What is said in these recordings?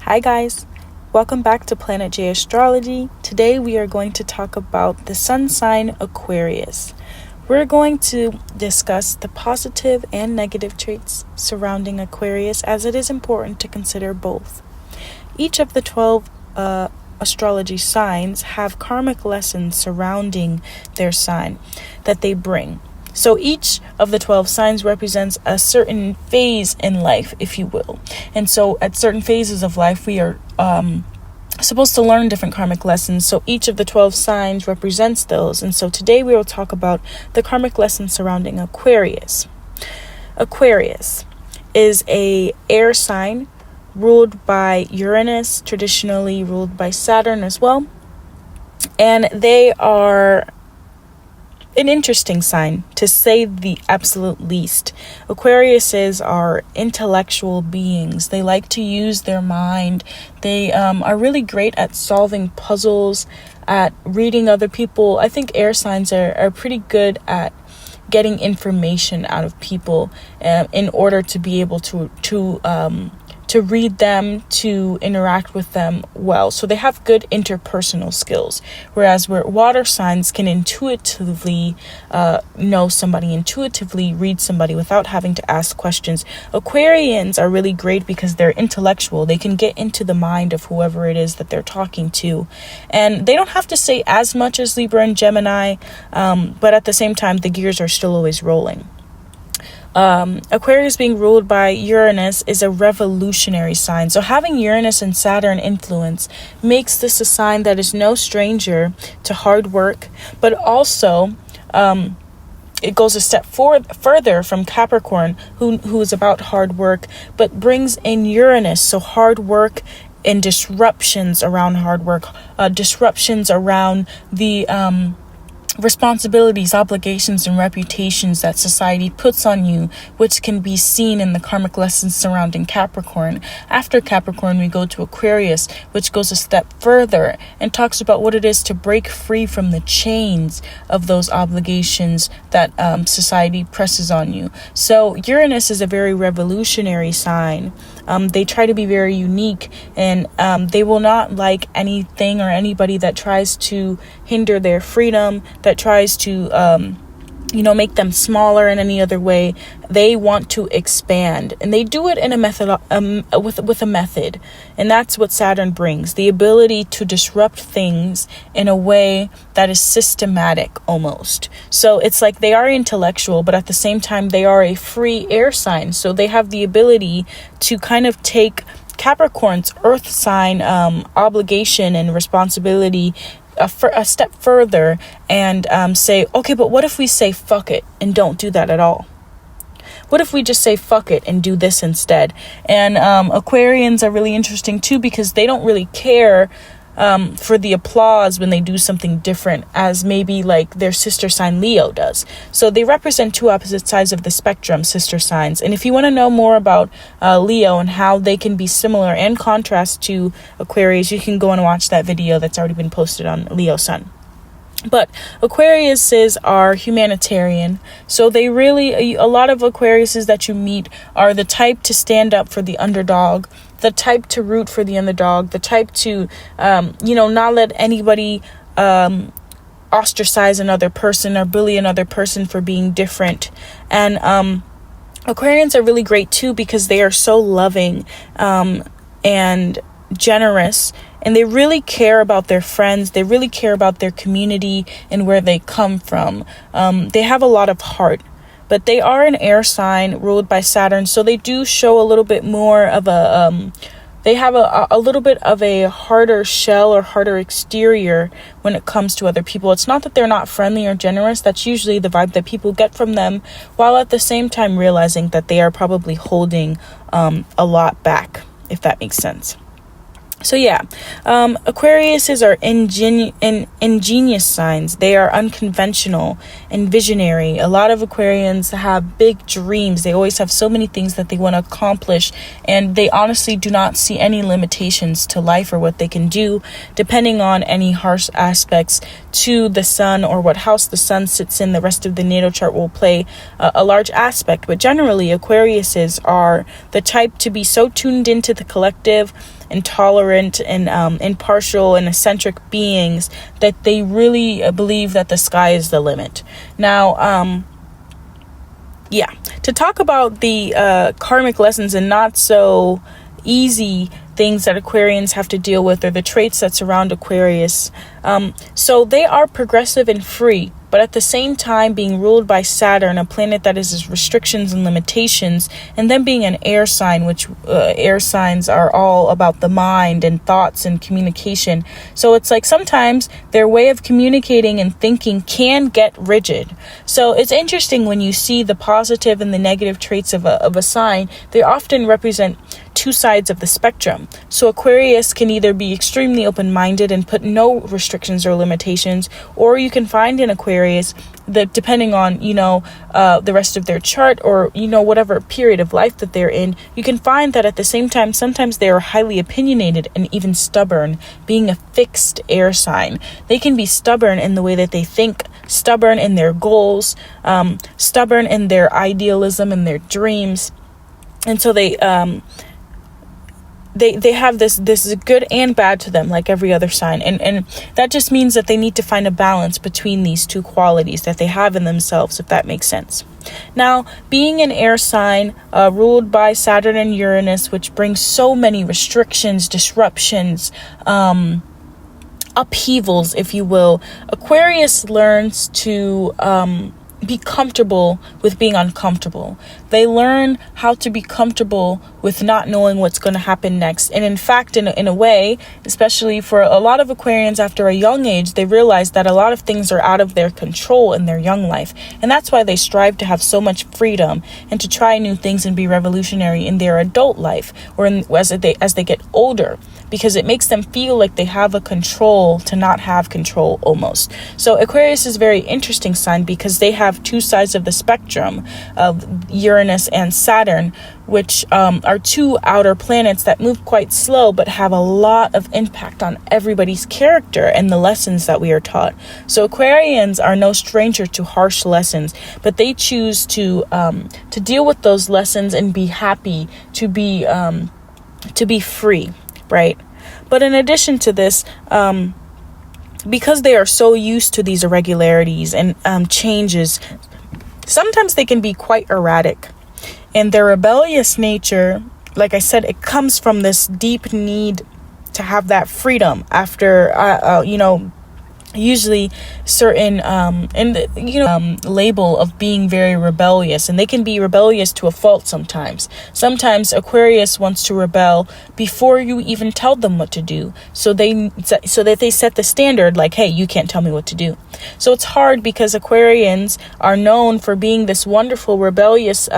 Hi guys, welcome back to PlanetJayy Astrology. Today we are going to talk about the sun sign Aquarius. We're going to discuss the positive and negative traits surrounding Aquarius, as it is important to consider both. Each of the 12 astrology signs have karmic lessons surrounding their sign that they bring. So each of the 12 signs represents a certain phase in life, if you will. And so at certain phases of life, we are supposed to learn different karmic lessons. So each of the 12 signs represents those. And so today we will talk about the karmic lessons surrounding Aquarius. Aquarius is an air sign ruled by Uranus, traditionally ruled by Saturn as well. And they are an interesting sign, to say the absolute least. Aquariuses are intellectual beings. They like to use their mind. They are really great at solving puzzles, at reading other people. I think air signs are pretty good at getting information out of people in order to be able to read them, to interact with them well. So they have good interpersonal skills. Whereas where water signs can intuitively know somebody, intuitively read somebody without having to ask questions. Aquarians are really great because they're intellectual. They can get into the mind of whoever it is that they're talking to. And they don't have to say as much as Libra and Gemini, but at the same time, the gears are still always rolling. Aquarius being ruled by Uranus is a revolutionary sign. So having Uranus and Saturn influence makes this a sign that is no stranger to hard work, but also it goes a step further from Capricorn, who is about hard work, but brings in Uranus. So hard work and disruptions around hard work, disruptions around the responsibilities, obligations, and reputations that society puts on you, which can be seen in the karmic lessons surrounding Capricorn. After Capricorn, we go to Aquarius, which goes a step further and talks about what it is to break free from the chains of those obligations that society presses on you. So Uranus is a very revolutionary sign. They try to be very unique, and they will not like anything or anybody that tries to hinder their freedom, that tries to make them smaller in any other way. They want to expand, and they do it in a method, with a method. And that's what Saturn brings, the ability to disrupt things in a way that is systematic almost. So it's like they are intellectual, but at the same time, they are a free air sign. So they have the ability to kind of take Capricorn's earth sign obligation and responsibility a step further and say, okay, but what if we say fuck it and don't do that at all? What if we just say fuck it and do this instead? And Aquarians are really interesting too, because they don't really care for the applause when they do something different, as maybe like their sister sign Leo does. So they represent two opposite sides of the spectrum, sister signs. And if you want to know more about Leo and how they can be similar and contrast to Aquarius, you can go and watch that video that's already been posted on Leo Sun. But Aquariuses are humanitarian. So they really, a lot of Aquariuses that you meet are the type to stand up for the underdog, the type to root for the underdog, the type to, not let anybody ostracize another person or bully another person for being different. And Aquarians are really great too, because they are so loving and generous, and they really care about their friends. They really care about their community and where they come from. They have a lot of heart, but they are an air sign ruled by Saturn, so they do show a little bit more of they have a little bit of a harder shell or harder exterior when it comes to other people. It's not that they're not friendly or generous. That's usually the vibe that people get from them, while at the same time realizing that they are probably holding a lot back, if that makes sense. So yeah, Aquariuses are ingenious signs. They are unconventional and visionary. A lot of Aquarians have big dreams. They always have so many things that they want to accomplish, and they honestly do not see any limitations to life or what they can do, depending on any harsh aspects to the sun or what house the sun sits in. The rest of the natal chart will play a large aspect, but generally Aquariuses are the type to be so tuned into the collective, intolerant and impartial and eccentric beings, that they really believe that the sky is the limit. Now, to talk about the karmic lessons and not so easy things that Aquarians have to deal with, or the traits that surround Aquarius. So they are progressive and free, but at the same time being ruled by Saturn, a planet that has restrictions and limitations, and then being an air sign, which air signs are all about the mind and thoughts and communication. So it's like sometimes their way of communicating and thinking can get rigid. So it's interesting when you see the positive and the negative traits of a sign. They often represent two sides of the spectrum. So Aquarius can either be extremely open-minded and put no restrictions or limitations, or you can find in Aquarius that, depending on, the rest of their chart, or, whatever period of life that they're in, you can find that at the same time, sometimes they are highly opinionated and even stubborn, being a fixed air sign. They can be stubborn in the way that they think, stubborn in their goals, stubborn in their idealism and their dreams. And so they have this good and bad to them, like every other sign. And that just means that they need to find a balance between these two qualities that they have in themselves, if that makes sense. Now, being an air sign ruled by Saturn and Uranus, which brings so many restrictions, disruptions, upheavals, if you will, Aquarius learns to be comfortable with being uncomfortable. They learn how to be comfortable with not knowing what's going to happen next. And in fact, in a way, especially for a lot of Aquarians after a young age, they realize that a lot of things are out of their control in their young life. And that's why they strive to have so much freedom and to try new things and be revolutionary in their adult life, or as they get older, because it makes them feel like they have a control to not have control almost. So Aquarius is a very interesting sign because they have two sides of the spectrum of Uranus and Saturn, which are two outer planets that move quite slow but have a lot of impact on everybody's character and the lessons that we are taught. So Aquarians are no stranger to harsh lessons, but they choose to deal with those lessons and be happy to be free, right? But in addition to this, because they are so used to these irregularities and changes, sometimes they can be quite erratic. And their rebellious nature, like I said, it comes from this deep need to have that freedom after, usually certain label of being very rebellious, and they can be rebellious to a fault sometimes. Sometimes Aquarius wants to rebel before you even tell them what to do, so that they set the standard, like, hey, you can't tell me what to do. So it's hard because Aquarians are known for being this wonderful rebellious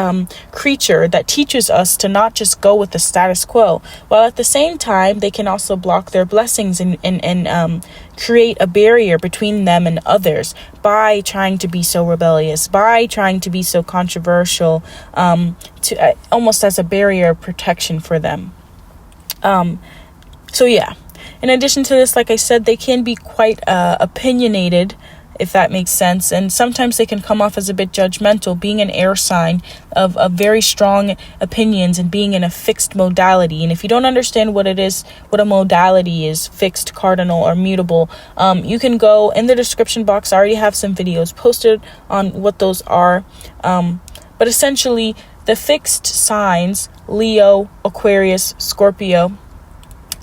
creature that teaches us to not just go with the status quo, while at the same time they can also block their blessings and create a barrier between them and others by trying to be so rebellious, by trying to be so controversial, almost as a barrier of protection for them. In addition to this, like I said, they can be quite opinionated, if that makes sense. And sometimes they can come off as a bit judgmental, being an air sign of very strong opinions and being in a fixed modality. And if you don't understand what a modality is, fixed, cardinal, or mutable, you can go in the description box. I already have some videos posted on what those are. But essentially, the fixed signs, Leo, Aquarius, Scorpio,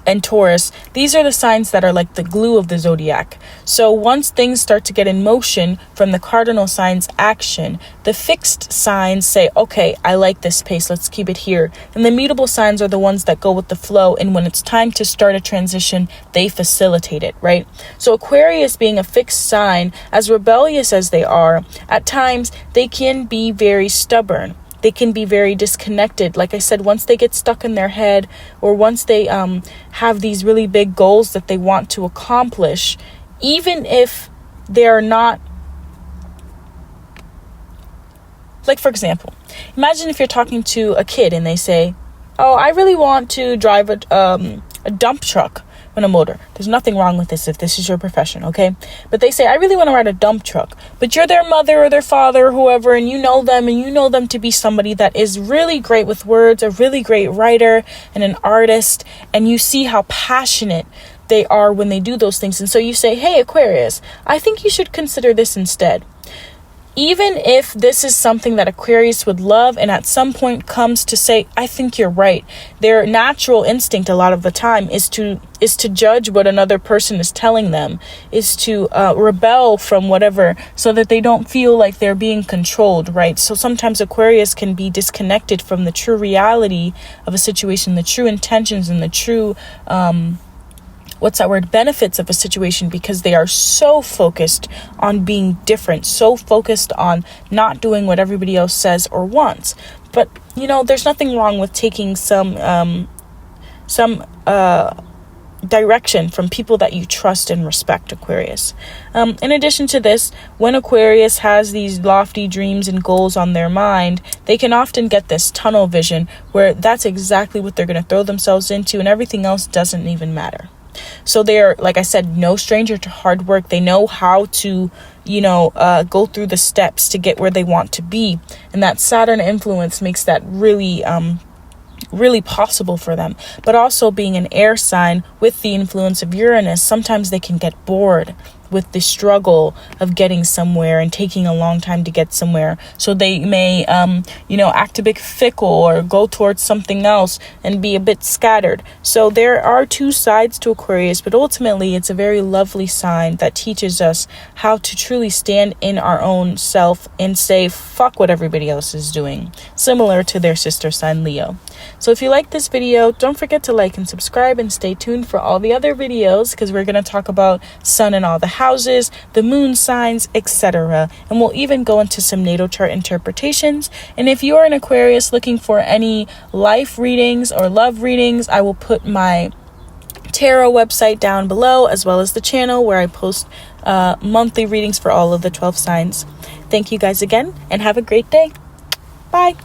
and Taurus, these are the signs that are like the glue of the zodiac. So once things start to get in motion from the cardinal signs' action, the fixed signs say, okay, I like this pace, let's keep it here. And the mutable signs are the ones that go with the flow, and when it's time to start a transition, they facilitate it, right? So Aquarius, being a fixed sign, as rebellious as they are, at times they can be very stubborn. They can be very disconnected. Like I said, once they get stuck in their head, or once they have these really big goals that they want to accomplish, even if they're not, like, for example, imagine if you're talking to a kid and they say, oh, I really want to drive a dump truck when I'm older. There's nothing wrong with this if this is your profession, okay? But they say, I really want to ride a dump truck. But you're their mother or their father or whoever, and you know them to be somebody that is really great with words, a really great writer and an artist, and you see how passionate they are when they do those things. And so you say, hey, Aquarius, I think you should consider this instead. Even if this is something that Aquarius would love and at some point comes to say, I think you're right, their natural instinct a lot of the time is to judge what another person is telling them, is to rebel from whatever, so that they don't feel like they're being controlled, right? So sometimes Aquarius can be disconnected from the true reality of a situation, the true intentions and the true benefits of a situation, because they are so focused on being different, so focused on not doing what everybody else says or wants. But, there's nothing wrong with taking some direction from people that you trust and respect, Aquarius. In addition to this, when Aquarius has these lofty dreams and goals on their mind, they can often get this tunnel vision where that's exactly what they're going to throw themselves into and everything else doesn't even matter. So they're, like I said, no stranger to hard work. They know how to, go through the steps to get where they want to be. And that Saturn influence makes that really possible for them. But also being an air sign with the influence of Uranus, sometimes they can get bored with the struggle of getting somewhere and taking a long time to get somewhere. So they may, act a bit fickle or go towards something else and be a bit scattered. So there are two sides to Aquarius, but ultimately it's a very lovely sign that teaches us how to truly stand in our own self and say, fuck what everybody else is doing, similar to their sister sign Leo. So if you like this video, don't forget to like and subscribe and stay tuned for all the other videos, because we're going to talk about sun and all the houses, the moon signs, etc. And we'll even go into some natal chart interpretations. And if you are an Aquarius looking for any life readings or love readings, I will put my tarot website down below, as well as the channel where I post monthly readings for all of the 12 signs. Thank you guys again and have a great day. Bye.